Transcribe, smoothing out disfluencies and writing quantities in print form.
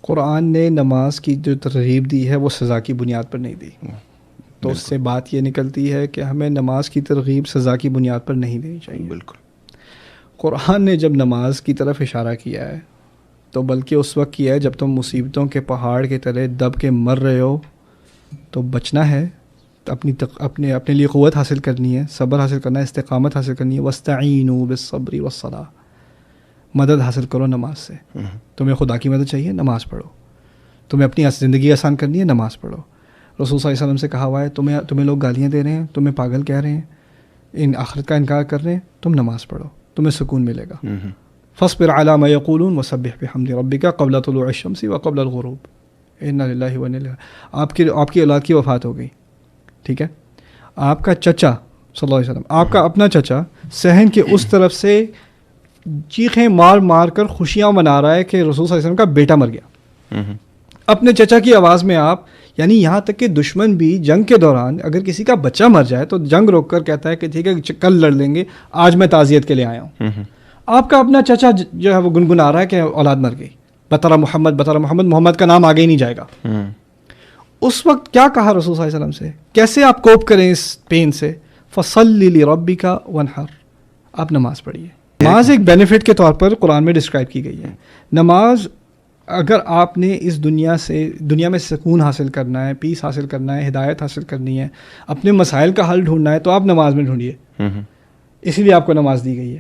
قرآن نے نماز کی جو ترغیب دی ہے وہ سزا کی بنیاد پر نہیں دی. تو اس سے بات یہ نکلتی ہے کہ ہمیں نماز کی ترغیب سزا کی بنیاد پر نہیں دینی چاہیے. بالکل. قرآن نے جب نماز کی طرف اشارہ کیا ہے تو بلکہ اس وقت کیا ہے جب تم مصیبتوں کے پہاڑ کے تلے دب کے مر رہے ہو تو بچنا ہے، اپنے لیے قوت حاصل کرنی ہے، صبر حاصل کرنا ہے، استقامت حاصل کرنی ہے. وَاسْتَعِینُوا بِالصَّبْرِ وَالصَّلَاةِ، مدد حاصل کرو نماز سے. تمہیں خدا کی مدد چاہیے، نماز پڑھو. تمہیں اپنی زندگی آسان کرنی ہے، نماز پڑھو. رسول صلی اللہ علیہ وسلم سے کہا ہوا ہے تمہیں لوگ گالیاں دے رہے ہیں، تمہیں پاگل کہہ رہے ہیں، ان آخرت کا انکار کر رہے ہیں، تم نماز پڑھو، تمہیں سکون ملے گا. فاصبر علی ما یقولون وسبح بحمد ربک قبل طلوع الشمس وقبل الغروب انا للہ و انا الیہ. آپ کی اولاد کی وفات ہو گئی، ٹھیک ہے، آپ کا چچا صلی اللہ علیہ وسلم، آپ کا اپنا چچا صحن کے اس طرف سے چیخیں مار مار کر خوشیاں منا رہا ہے کہ رسول صلی اللہ علیہ وسلم کا بیٹا مر گیا. اپنے چچا کی آواز میں آپ، یعنی یہاں تک کہ دشمن بھی جنگ کے دوران اگر کسی کا بچہ مر جائے تو جنگ روک کر کہتا ہے کہ ٹھیک ہے کل لڑ لیں گے، آج میں تعزیت کے لیے آیا ہوں. آپ کا اپنا چچا جو ہے وہ گنگنا رہا ہے کہ اولاد مر گئی، بطر محمد بطر محمد، محمد کا نام آگے ہی نہیں جائے گا. اس وقت کیا کہا رسول صلی اللہ علیہ وسلم سے، کیسے آپ کوپ کریں اس پین سے؟ فصلی لربک وانحر، آپ نماز پڑھیے. نماز ایک بینیفٹ کے طور پر قرآن میں ڈسکرائب کی گئی ہے. نماز اگر آپ نے اس دنیا میں سکون حاصل کرنا ہے، پیس حاصل کرنا ہے، ہدایت حاصل کرنی ہے، اپنے مسائل کا حل ڈھونڈنا ہے تو آپ نماز میں ڈھونڈیے. اسی لیے آپ کو نماز دی گئی ہے.